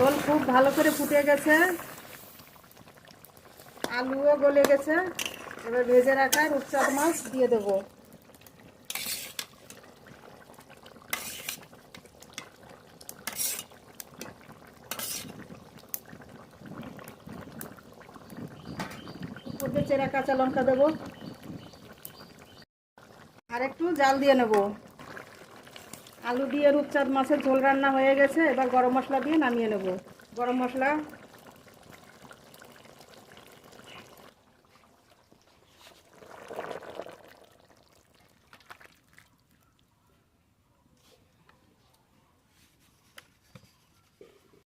ঝোল খুব ভালো করে ফুটে গেছে, আলুও গলে গেছে। এবার ভেজে রাখা রূপচাঁদ মাছ দিয়ে দেবো। উপর দিয়ে চেরা কাঁচা লঙ্কা দেবো, আর একটু জাল দিয়ে নেব। আলু দিয়ে রূপচাঁদ মাছের ঝোল রান্না হয়ে গেছে। এবার গরম মশলা দিয়ে নামিয়ে নেব। গরম মশলা,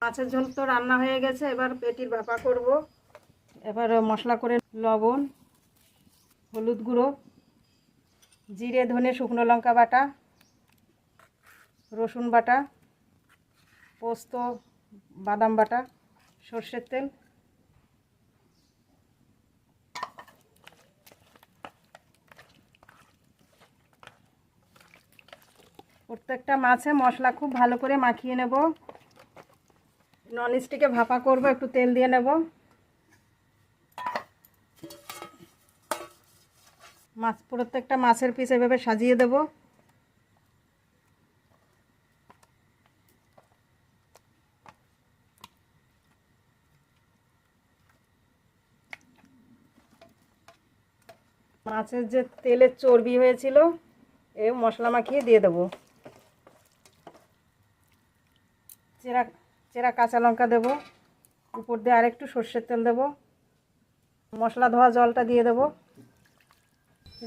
মাছের ঝোল তো রান্না হয়ে গেছে। এবার পেটির ভাপা করব। এবার মশলা করে লবণ, হলুদ গুঁড়ো, জিরে ধনে শুকনো লঙ্কা বাটা, রসুন বাটা, পোস্ত বাদাম বাটা, সর্ষের তেল, প্রত্যেকটা মাছে মশলা খুব ভালো করে মাখিয়ে নেব। ননস্টিকে ভাপা করব, একটু তেল দিয়ে নেব। প্রত্যেকটা মাছের পিস এভাবে সাজিয়ে দেব। মাছের যে তেলের চর্বি হয়েছিল এই মশলা মাখিয়ে দিয়ে দেব। চেরা চেরা কাঁচা লঙ্কা দেব, উপর দিয়ে আরেকটু সর্ষের তেল দেব, মশলা ধোয়া জলটা দিয়ে দেব।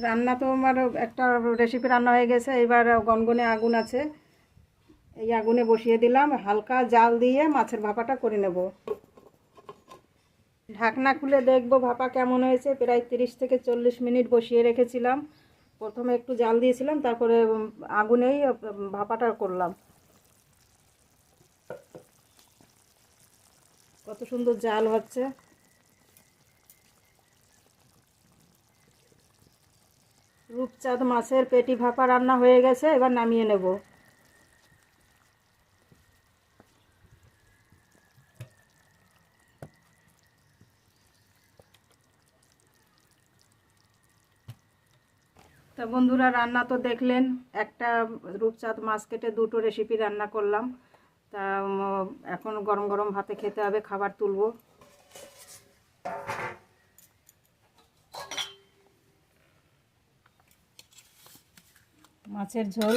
রান্না তো আমার একটা রেসিপি রান্না হয়ে গেছে। এবার গনগনে আগুন আছে, এই আগুনে বসিয়ে দিলাম। হালকা জাল দিয়ে মাছের ভাপাটা করে নেব। ঢাকনা খুলে দেখব ভাপা কেমন হয়েছে। প্রায় 30 থেকে 40 মিনিট বসিয়ে রেখেছিলাম। প্রথমে একটু জাল দিয়েছিলাম, তারপরে আগুনেই ভাপাটা করলাম। কত সুন্দর জাল হচ্ছে। রূপচাঁদ মাছের পেটি ভাপা রান্না হয়ে গেছে। এবার নামিয়ে নেব। তা বন্ধুরা, রান্না তো দেখলেন। একটা রূপচাঁদ মাছ কেটে দুটো রেসিপি রান্না করলাম। তা এখন গরম গরম ভাতে খেতে হবে। খাবার তুলব। মাছের ঝোল